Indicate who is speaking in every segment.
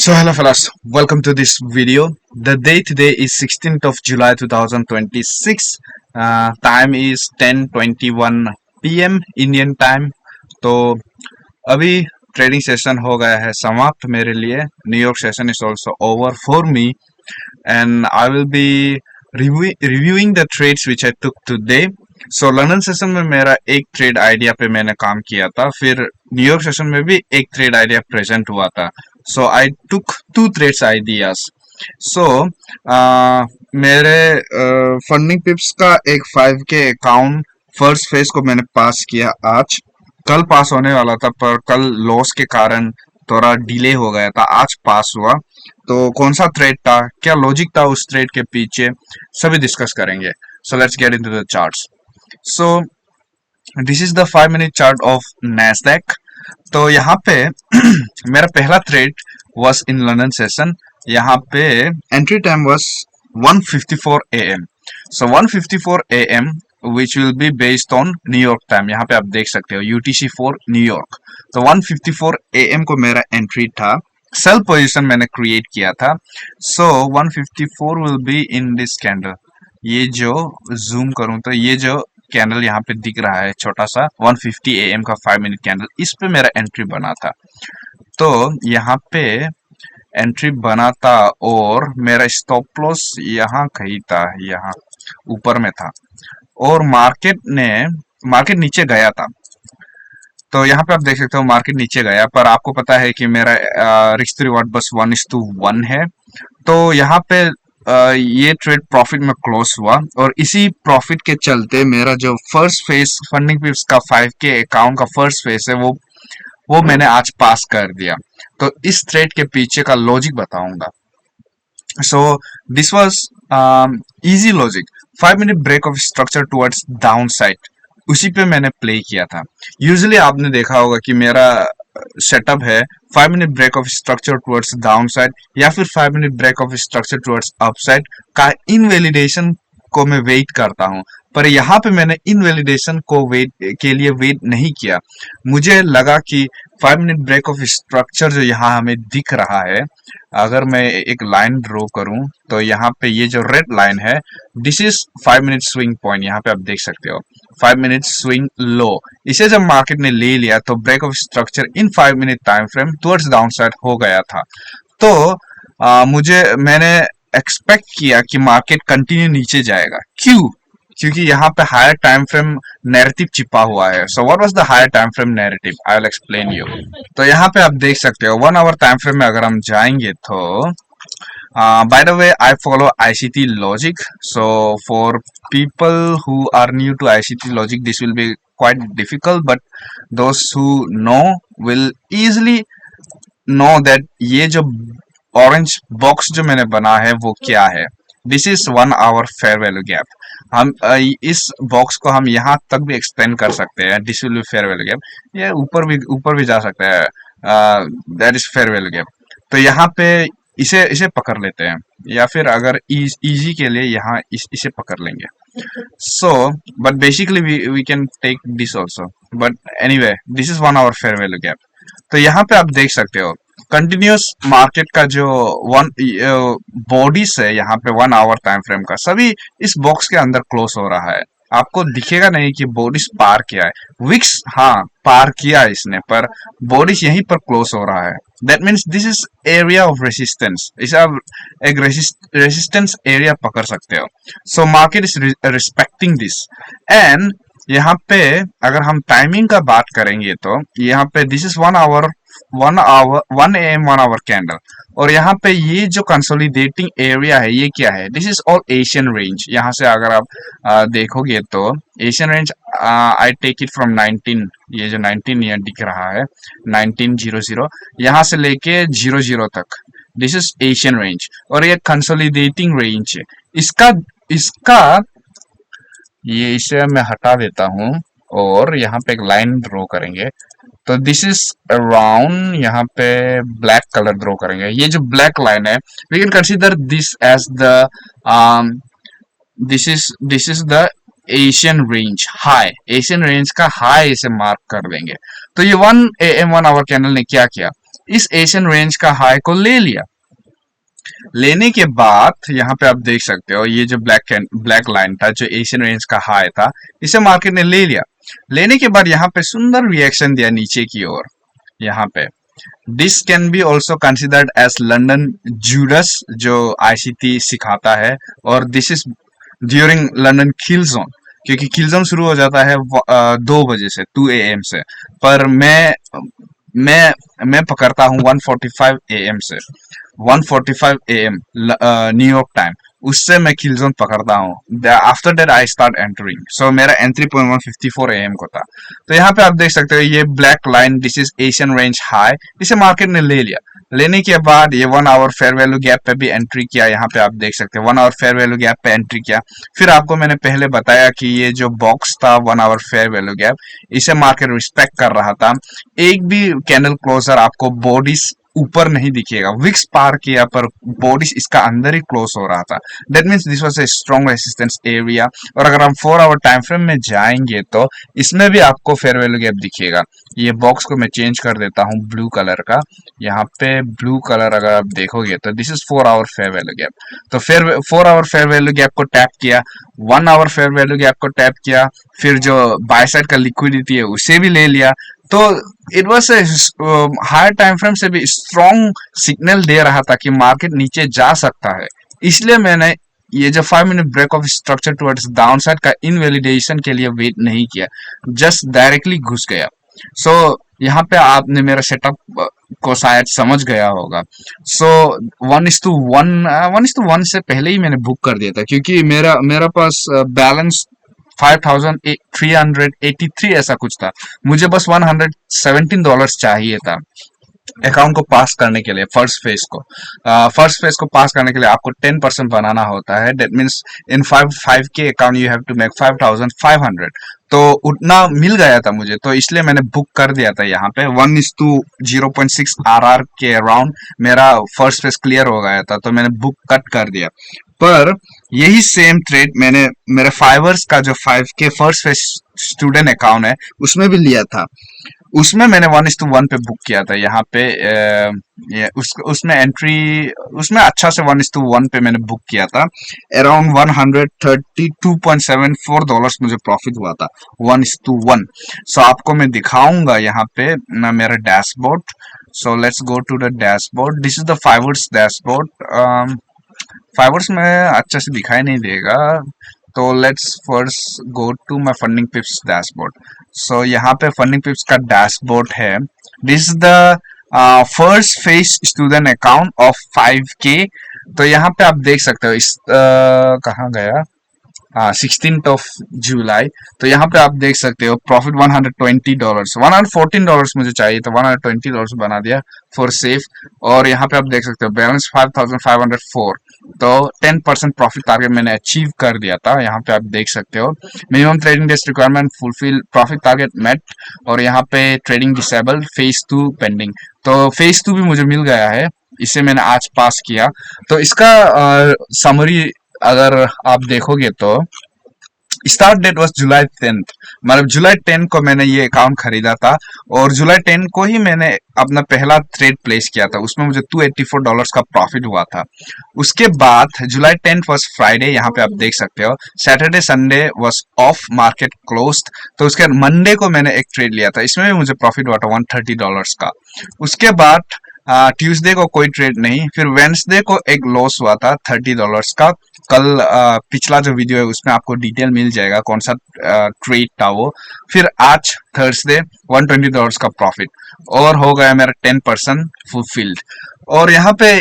Speaker 1: So hello fellas, welcome to this video. The day today is 16th of July 2026. Time is 10:21 p.m. Indian time. तो अभी trading session हो गया है समाप्त मेरे लिए. New York session is also over for me and I will be reviewing the trades which I took today. So London session में मेरा एक ट्रेड आइडिया पे मैंने काम किया था, फिर न्यूयॉर्क सेशन में भी एक ट्रेड आइडिया प्रेजेंट हुआ था. So I took two trades ideas. So मेरे फंडिंग पिप्स का एक 5K अकाउंट फर्स्ट फेज को मैंने पास किया आज. कल पास होने वाला था पर कल लॉस के कारण थोड़ा डिले हो गया था. आज पास हुआ. तो कौन सा ट्रेड था, क्या लॉजिक था उस ट्रेड के पीछे, सभी डिस्कस करेंगे. So let's get into the charts. So this is the 5 minute chart of Nasdaq. तो यहाँ पे मेरा पहला trade was in London session. यहाँ पे entry time was 1:54 AM. So 1:54 AM which will be based on New York time. यहाँ पे आप देख सकते हो UTC for न्यूयॉर्क. तो 1:54 AM को मेरा एंट्री था. सेल पोजीशन मैंने क्रिएट किया था. सो 1:54 will be in this candle. ये जो जूम करूं तो ये जो कैंडल यहाँ पे दिख रहा है छोटा सा 1:50 AM का 5 मिनट कैंडल, इस पे मेरा एंट्री बना था. तो यहाँ पे एंट्री बना था और मेरा स्टॉप लॉस यहाँ कहीं था, यहाँ ऊपर में था और मार्केट नीचे गया था. तो यहाँ पे आप देख सकते हो मार्केट नीचे गया, पर आपको पता है कि मेरा रिस्क टू रिवॉर्ड बस 1:1 है. तो यहाँ पे ये ट्रेड प्रॉफिट में क्लोज हुआ और इसी प्रॉफिट के चलते मेरा जो फर्स्ट फेज फंडिंग पिप्स का 5K अकाउंट का फर्स्ट फेज है वो मैंने आज पास कर दिया. तो इस ट्रेड के पीछे का लॉजिक बताऊंगा. So this was easy logic. 5 minute break of structure towards downside, उसी पे मैंने प्ले किया था. यूजुअली आपने देखा होगा कि मेरा सेटअप है 5 minute break of structure towards downside या फिर 5 minute break of structure towards upside का इनवैलिडेशन को मैं वेट करता हूं. पर यहाँ पे मैंने इनवैलिडेशन को वेट नहीं किया. मुझे लगा कि 5 मिनट ब्रेक ऑफ स्ट्रक्चर जो यहाँ हमें दिख रहा है, अगर मैं एक लाइन ड्रॉ करूं तो यहाँ पे ये जो रेड लाइन है, this is 5 minute swing point. यहाँ पे आप देख सकते हो 5 मिनट स्विंग लो. इसे जब मार्केट ने ले लिया तो break of structure in 5 minute time frame towards downside हो गया था. तो मैंने एक्सपेक्ट किया कि मार्केट कंटिन्यू नीचे जाएगा. क्योंकि यहाँ पे हायर टाइम फ्रेम नैरेटिव छिपा हुआ है. So what was the higher time frame narrative, I will explain you. तो यहाँ पे आप देख सकते हो 1 आवर टाइम फ्रेम में अगर हम जाएंगे तो by the way, I follow ICT logic. So for people who are new to ICT logic, this will be quite difficult, but those who know will easily know that ये जो orange box जो मैंने बना है वो क्या है. This is 1 hour fair value gap. हम इस बॉक्स को हम यहाँ तक भी एक्सटेंड कर सकते हैं. This will be fair value gap. ये ऊपर भी जा सकता है. That is fair value gap. तो यहाँ पे इसे पकड़ लेते हैं या फिर अगर इजी के लिए यहाँ इसे पकड़ लेंगे. So but basically we can take this also, but anyway this is 1 hour fair value gap. तो यहाँ पे आप देख सकते हो कंटिन्यूस मार्केट का जो बॉडीज है यहाँ पे 1 आवर टाइम फ्रेम का, सभी इस बॉक्स के अंदर क्लोज हो रहा है. आपको दिखेगा नहीं कि बॉडीज पार किया है. विक्स हाँ पार किया है इसने, पर बॉडीज यहीं पर क्लोज हो रहा है. That means this is area of resistance. इसे आप एक रेसिस्टेंस एरिया पकड़ सकते हो. So market is respecting this. And यहाँ पे अगर हम टाइमिंग का बात करेंगे तो यहाँ पे this is 1 hour 1 AM 1 hour candle. और यहाँ पे ये जो कंसोलिडेटिंग एरिया है ये क्या है, this is all Asian range. यहाँ से अगर आप देखोगे तो Asian range I take it from 19, ये जो 19 ये दिख रहा है 1900 यहाँ से लेके 00 तक, दिस इज एशियन रेंज. और ये कंसोलिडेटिंग रेंज है. इसका ये इसे मैं हटा देता हूं और यहाँ पे एक लाइन ड्रॉ करेंगे. तो दिस इज अराउंड, यहाँ पे ब्लैक कलर ड्रॉ करेंगे. ये जो ब्लैक लाइन है we can consider this as the this is the Asian range high. Asian range का हाई इसे मार्क कर देंगे. तो ये 1 AM 1 आवर कैंडल ने क्या किया, इस एशियन रेंज का हाई को ले लिया। लेने के बाद यहाँ पे आप देख सकते हो ये जो ब्लैक लाइन था जो एशियन रेंज का हाई था, इसे मार्केट ने ले लिया। लेने के बाद यहाँ पे सुंदर रिएक्शन दिया नीचे की ओर। यहाँ पे this can be also considered as London Judas जो आईसीटी सिखाता है, और this is during London kill zone, क्योंकि किल जोन शुरू हो जाता है 2 बजे से 2 AM से, पर मैं पकड़ता हूँ 1:45 AM से 1:45 AM न्यूयॉर्क टाइम, उससे मैं किल जोन पकड़ता हूँ। After that I start entering, so मेरा एंट्री पॉइंट 1:54 AM को था। तो यहाँ पे आप देख सकते हो ये black line, this is Asian range high, इसे मार्केट ने ले लिया। लेने के बाद ये 1 आवर फेयर वैल्यू गैप पे भी एंट्री किया। यहाँ पे आप देख सकते हैं 1 आवर फेयर वैल्यू गैप पे एंट्री किया। फिर आपको मैंने पहले बताया कि ये जो बॉक्स था 1 आवर फेयर वैल्यू गैप, इसे मार्केट रिस्पेक्ट कर रहा था। एक भी कैंडल क्लोजर आपको बॉडीज ऊपर नहीं दिखेगा, विक्स पार किया पर बॉडीज इसका अंदर ही क्लोज हो रहा था। That means this was a strong resistance area. और अगर हम 4 आवर टाइम फ्रेम में जाएंगे तो इसमें भी आपको फेयर वैल्यू गैप दिखेगा। ये बॉक्स को मैं चेंज कर देता हूँ ब्लू कलर का। यहाँ पे ब्लू कलर अगर आप देखोगे तो this is 4 hour fair value gap. तो फिर 4 आवर फेयर वैल्यू गैप को टैप किया, 1 आवर फेयर वैल्यू गैप को टैप किया, फिर जो बाय साइड का लिक्विडिटी है उसे भी ले लिया। तो it was a higher time frame से भी स्ट्रॉन्ग सिग्नल दे रहा था कि मार्केट नीचे जा सकता है। इसलिए मैंने ये जो 5 minute break of structure towards downside का इनवैलिडेशन के लिए वेट नहीं किया, जस्ट डायरेक्टली घुस गया। सो यहाँ पे आपने मेरा सेटअप को शायद समझ गया होगा। सो 1:1 से पहले ही मैंने बुक कर दिया था, क्योंकि मेरा पास बैलेंस 5383 ऐसा कुछ था। मुझे बस $117 चाहिए था अकाउंट को पास करने के लिए। फर्स्ट फेज को पास करने के लिए आपको 10% बनाना होता है। That means in 5K account you have to make 5500। तो उतना मिल गया था मुझे, तो इसलिए मैंने बुक कर दिया था। यहाँ पे 1:0.6 RR के अराउंड मेरा फर्स्ट फेज क्लियर हो गया था, तो मैंने बुक कट कर दिया। पर यही सेम ट्रेड मैंने मेरे फाइवर्स का जो 5K first phase student account है उसमें भी लिया था। उसमें मैंने 1:1 पे बुक किया था। यहाँ पे उसमें एंट्री उसमें अच्छा से 1:1 पे मैंने बुक किया था। अराउंड $132.74 मुझे प्रॉफिट हुआ था 1:1। सो आपको मैं दिखाऊंगा यहाँ पे मेरा dashboard. So let's go to the dashboard. This is the Fivers dashboard. Fivers में अच्छा से दिखाई नहीं देगा, तो let's first go to my Funding Pips dashboard. So यहाँ पे फंडिंग पिप्स का डैशबोर्ड है। This is the first phase student account of 5K। तो यहाँ पे आप देख सकते हो इस कहाँ गया 16th जुलाई। तो यहाँ पे आप देख सकते हो प्रॉफिट $120, $114 मुझे चाहिए तो $120 बना दिया फॉर सेफ। और यहाँ पे आप देख सकते हो बैलेंस 5504, तो 10% प्रॉफिट टारगेट मैंने अचीव कर दिया था। यहाँ पे आप देख सकते हो minimum trading days requirement fulfil, profit target met, और यहाँ पे ट्रेडिंग डिसेबल, फेज 2 पेंडिंग। तो फेज 2 भी मुझे मिल गया है, इसे मैंने आज पास किया। तो इसका समरी अगर आप देखोगे तो start date was July 10th, मतलब जुलाई 10 को मैंने ये अकाउंट खरीदा था, और जुलाई 10 को ही मैंने अपना पहला ट्रेड प्लेस किया था। उसमें मुझे $284 का प्रॉफिट हुआ था। उसके बाद जुलाई 10th वॉज फ्राइडे, यहाँ पे आप देख सकते हो Saturday Sunday was of, market closed. तो उसके बाद मंडे को मैंने एक ट्रेड लिया था, इसमें भी मुझे प्रॉफिट हुआ था $130 का। उसके बाद ट्यूसडे को कोई ट्रेड नहीं, फिर वेंसडे को एक लॉस हुआ था $30 का। कल पिछला जो वीडियो है उसमें आपको डिटेल मिल जाएगा कौन सा ट्रेड था वो। फिर आज थर्सडे $120 का प्रॉफिट, और हो गया मेरा 10% फुलफिल्ड। और यहाँ पे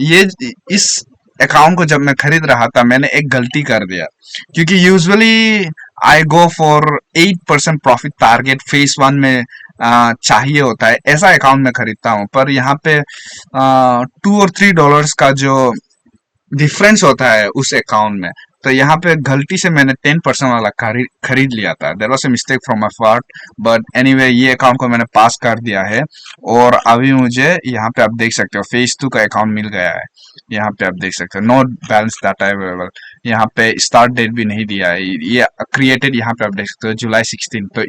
Speaker 1: ये इस अकाउंट को जब मैं खरीद रहा था मैंने एक गलती कर दिया, क्योंकि usually I go for 8% profit target phase 1 में चाहिए होता है, ऐसा अकाउंट मैं खरीदता हूँ। पर यहाँ पे $2 और $3 का जो डिफरेंस होता है उस अकाउंट में, तो यहाँ पे गलती से मैंने 10% वाला खरीद लिया था। There was a mistake from my part, but anyway ये अकाउंट को मैंने पास कर दिया है। और अभी मुझे यहाँ पे आप देख सकते हो फेज 2 का अकाउंट मिल गया है। यहाँ पे आप देख सकते हो नो बैलेंस डाटा अवेलेबल, यहाँ पे स्टार्ट डेट भी नहीं दिया है, ये क्रिएटेड यहाँ पे आप देख सकते हो जुलाई 16। तो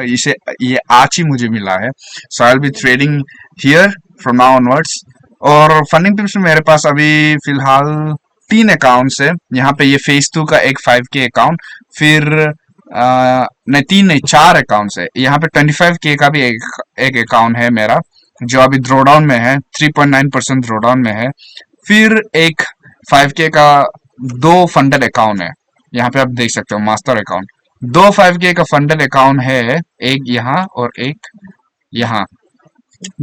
Speaker 1: इसे ये आज ही मुझे मिला है। So I will be trading here from now onwards. और फंडिंग टिप्स में मेरे पास अभी फिलहाल 3 अकाउंट्स है। यहाँ पे ये फेज 2 का एक 5K अकाउंट, फिर नहीं 3 नहीं 4 अकाउंट्स है। यहाँ पे 25K का भी एक अकाउंट है मेरा, जो अभी ड्रॉडाउन में है, 3.9% ड्रॉडाउन में है। फिर एक 5K का 2 फंडेड अकाउंट है, यहाँ पे आप देख सकते हो मास्टर अकाउंट। 2 5K का फंडेड अकाउंट है, एक यहाँ और एक यहाँ।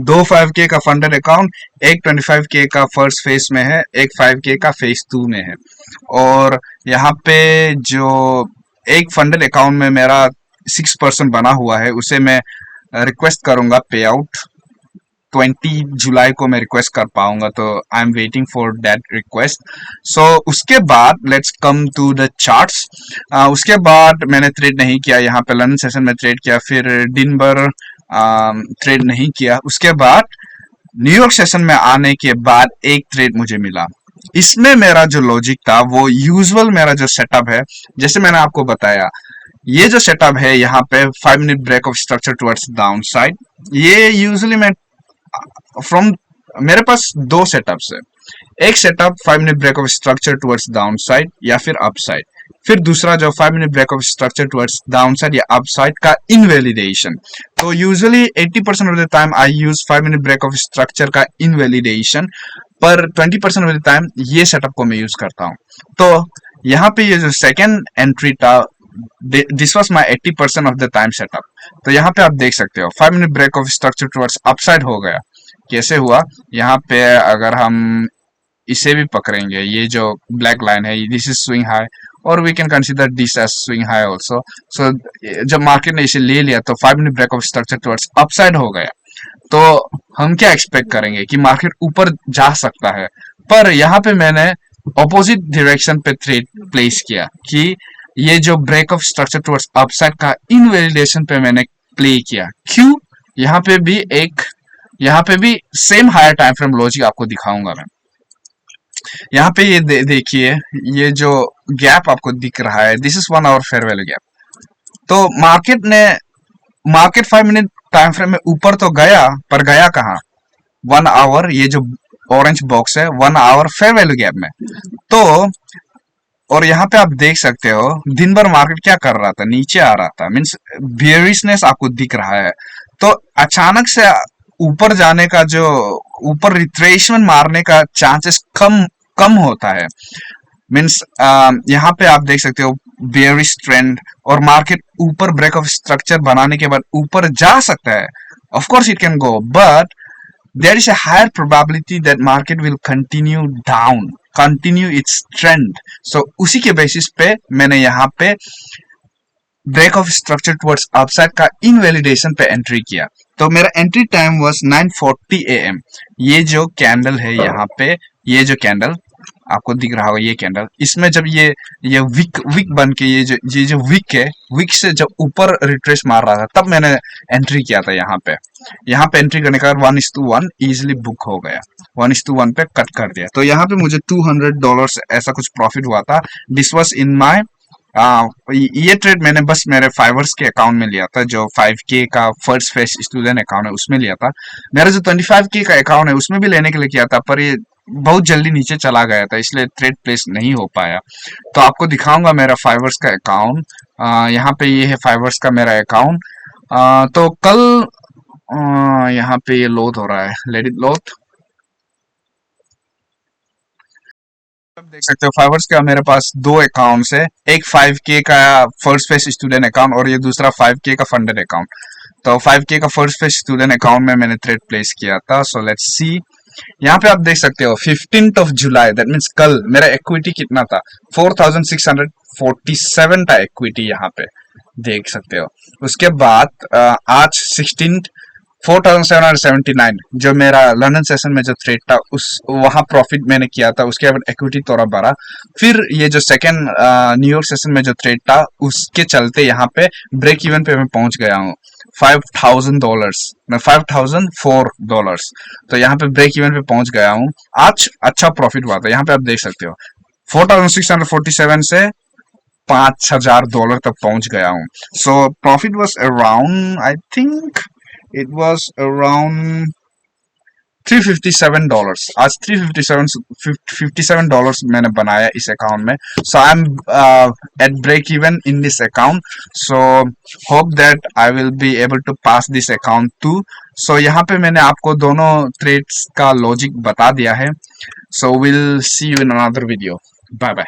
Speaker 1: 2 5K का फंडेड अकाउंट, एक 25K का फर्स्ट फेज में है, एक 5K का फेज 2 में है। और यहाँ पे जो एक फंडेड अकाउंट में मेरा 6% बना हुआ है, उसे मैं रिक्वेस्ट करूंगा पे आउट। 20 जुलाई को मैं रिक्वेस्ट कर पाऊंगा, तो I am waiting for that request. So उसके बाद let's come to the charts. उसके बाद मैंने ट्रेड नहीं किया, यहाँ पे लंदन सेशन में ट्रेड किया, फिर दिन भर ट्रेड नहीं किया। उसके बाद न्यूयॉर्क सेशन में आने के बाद एक ट्रेड मुझे मिला। इसमें मेरा जो लॉजिक था वो यूजुअल मेरा जो सेटअप है, जैसे मैंने आपको बताया, ये जो सेटअप है यहाँ पे 5 minute break of structure towards downside, ये यूजुअली मैं फ्रॉम मेरे पास 2 सेटअप्स है। एक setup 5 minute break of structure towards downside या फिर अप साइड, फिर दूसरा जो 5 minute break of structure towards downside या अप साइड का इनवैलिडेशन। तो usually 80% of the time I use 5 minute break of structure का इनवैलिडेशन, पर 20% ऑफ द टाइम ये सेटअप को मैं यूज करता हूँ। तो यहाँ पे ये जो सेकेंड एंट्री था, this was my 80% of the time setup. तो यहाँ पे आप देख सकते हो 5 minute break of structure towards upside हो गया। कैसे हुआ, यहाँ पे अगर हम इसे भी पकड़ेंगे, ये जो ब्लैक लाइन है, दिस इज स्विंग हाई, और we can consider this as swing high also. So जब मार्केट ने इसे ले लिया तो 5 minute break of structure towards upside हो गया। तो हम क्या एक्सपेक्ट करेंगे कि मार्केट ऊपर जा सकता है, पर यहाँ पे मैंने ऑपोजिट डायरेक्शन पे ट्रेड प्लेस किया कि ये जो break of structure towards upside का इनवैलिडेशन पे मैंने प्ले किया। क्यों, यहाँ पे भी same higher time frame logic आपको दिखाऊंगा मैं। यहाँ पे ये देखिए, ये जो गैप आपको दिख रहा है, this is 1 hour fair value gap. तो मार्केट 5 मिनट टाइम फ्रेम में ऊपर तो गया, पर गया कहाँ, 1 आवर, ये जो ऑरेंज बॉक्स है 1 आवर फेयर वैल्यू गैप में। तो और यहाँ पे आप देख सकते हो दिन भर मार्केट क्या कर रहा था, नीचे आ रहा था, मीन्स बियरिशनेस आपको दिख रहा है। तो अचानक से ऊपर जाने का, जो ऊपर रिट्रेसमेंट मारने का चांसेस कम होता है। मीन्स यहाँ पे आप देख सकते हो बेयरिश ट्रेंड, और मार्केट ऊपर ब्रेक ऑफ स्ट्रक्चर बनाने के बाद ऊपर जा सकता है। Of course it can go, but there is a higher probability that market will continue its trend. So उसी के बेसिस पे मैंने यहाँ पे break of structure towards upside का इनवैलिडेशन पे एंट्री किया। तो मेरा एंट्री टाइम वाज 9:40 AM। ये जो कैंडल है यहाँ पे, ये जो कैंडल आपको दिख रहा होगा, ये कैंडल, इसमें जब ये विक बन के ये जो विक है, विक से जब ऊपर रिट्रेस मार रहा था, तब मैंने एंट्री किया था यहाँ पे। यहाँ पे एंट्री करने का 1:1 इजिली बुक हो गया, 1:1 पे कट कर दिया। तो यहाँ पे मुझे $200 ऐसा कुछ प्रॉफिट हुआ था। दिस वॉज इन माई ये ट्रेड मैंने बस मेरे फाइवर्स के अकाउंट में लिया था, जो 5K का फर्स्ट फेज स्टूडेंट अकाउंट है उसमें लिया था। मेरा जो 25K का अकाउंट है उसमें भी लेने के लिए किया था, पर ये बहुत जल्दी नीचे चला गया था, इसलिए ट्रेड प्लेस नहीं हो पाया। तो आपको दिखाऊंगा मेरा फाइवर्स का अकाउंट। यहाँ पे ये है फाइवर्स का मेरा अकाउंट। तो कल यहाँ पे ये लोड हो रहा है, लेट इट लोड। आप देख सकते हो फाइवर्स का मेरे पास 2 अकाउंट्स है, एक 5K का फर्स्ट फेज स्टूडेंट अकाउंट और ये दूसरा 5K का फंडेड अकाउंट। तो 5K का फर्स्ट फेज स्टूडेंट अकाउंट में मैंने ट्रेड प्लेस किया था। सो लेट्स सी, यहाँ पे आप देख सकते हो 15th जुलाई, दैट मीन्स कल मेरा इक्विटी कितना था, 4647 था इक्विटी, यहाँ पे देख सकते हो। उसके बाद आज 16th 4779 जो मेरा लंदन सेशन में जो ट्रेड था उस वहां प्रॉफिट मैंने किया था, उसके बाद इक्विटी थोड़ा बढ़ा। फिर ये जो सेकंड न्यूयॉर्क सेशन में जो ट्रेड था उसके चलते यहाँ पे ब्रेक इवन पे मैं पहुंच गया हूँ $5,000 मैं $5,004। तो यहाँ पे ब्रेक इवन पे पहुंच गया हूँ। आज अच्छा प्रॉफिट हुआ था, यहाँ पे आप देख सकते हो 4647 से $5,000 तक पहुंच गया हूँ। So profit was around, I think it was around $357। आज $357 मैंने बनाया इस अकाउंट में। So I am at break even in this account. So hope that I will be able to pass this account too. सो यहाँ पे मैंने आपको दोनों ट्रेड्स का लॉजिक बता दिया है। So will see you in another video. Bye bye.